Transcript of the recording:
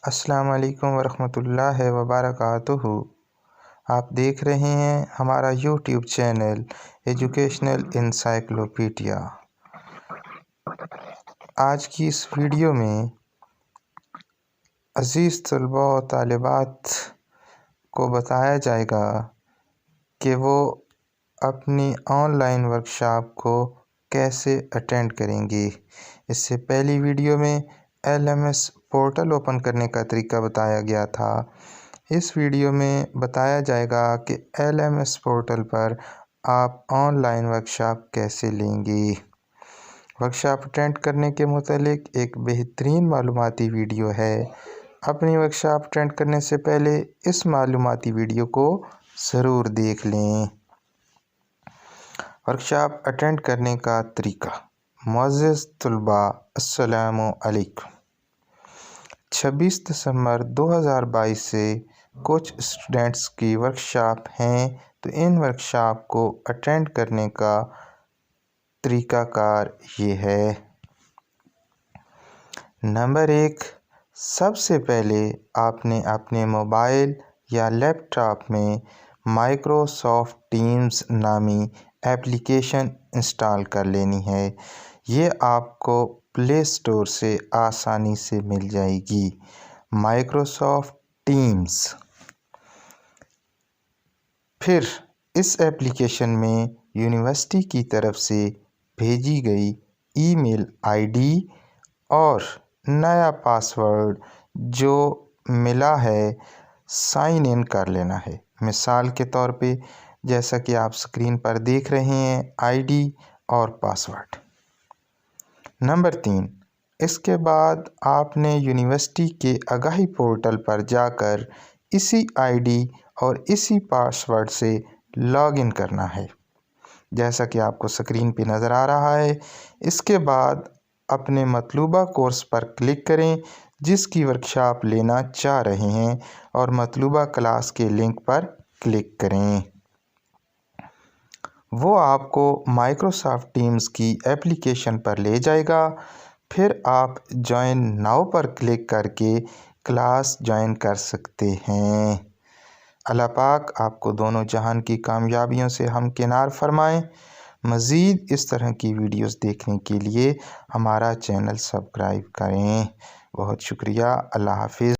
السلام علیکم ورحمۃ اللہ وبرکاتہ۔ آپ دیکھ رہے ہیں ہمارا یوٹیوب چینل ایجوکیشنل انسائیکلوپیڈیا۔ آج کی اس ویڈیو میں عزیز طلباء و طالبات کو بتایا جائے گا کہ وہ اپنی آن لائن ورکشاپ کو کیسے اٹینڈ کریں گے۔ اس سے پہلی ویڈیو میں LMS پورٹل اوپن کرنے کا طریقہ بتایا گیا تھا۔ اس ویڈیو میں بتایا جائے گا کہ LMS پورٹل پر آپ آن لائن ورکشاپ کیسے لیں گے۔ ورکشاپ اٹینڈ کرنے کے متعلق ایک بہترین معلوماتی ویڈیو ہے۔ اپنی ورکشاپ اٹینڈ کرنے سے پہلے اس معلوماتی ویڈیو کو ضرور دیکھ لیں۔ ورکشاپ اٹینڈ کرنے کا طریقہ۔ معزز طلباء، السلام علیکم۔ 26 دسمبر 2022 سے کچھ اسٹوڈنٹس کی ورکشاپ ہیں، تو ان ورکشاپ کو اٹینڈ کرنے کا طریقہ کار یہ ہے۔ نمبر 1، سب سے پہلے آپ نے اپنے موبائل یا لیپ ٹاپ میں مائکروسافٹ ٹیمز نامی ایپلیکیشن انسٹال کر لینی ہے۔ یہ آپ کو پلے اسٹور سے آسانی سے مل جائے گی۔ Microsoft teams. پھر اس ایپلیکیشن میں یونیورسٹی کی طرف سے بھیجی گئی ای میل ID اور نیا پاس ورڈ جو ملا ہے سائن ان کر لینا ہے۔ مثال کے طور پہ جیسا کہ آپ اسکرین پر دیکھ رہے ہیں ID اور پاس ورڈ۔ نمبر 3، اس کے بعد آپ نے یونیورسٹی کے آگاہی پورٹل پر جا کر اسی ID اور اسی پاس ورڈ سے لاگ ان کرنا ہے، جیسا کہ آپ کو اسکرین پہ نظر آ رہا ہے۔ اس کے بعد اپنے مطلوبہ کورس پر کلک کریں جس کی ورکشاپ لینا چاہ رہے ہیں اور مطلوبہ کلاس کے لنک پر کلک کریں۔ وہ آپ کو مائکروسافٹ ٹیمز کی ایپلیکیشن پر لے جائے گا۔ پھر آپ جوائن ناؤ پر کلک کر کے کلاس جوائن کر سکتے ہیں۔ اللہ پاک آپ کو دونوں جہان کی کامیابیوں سے ہمکنار فرمائیں۔ مزید اس طرح کی ویڈیوز دیکھنے کے لیے ہمارا چینل سبسکرائب کریں۔ بہت شکریہ۔ اللہ حافظ۔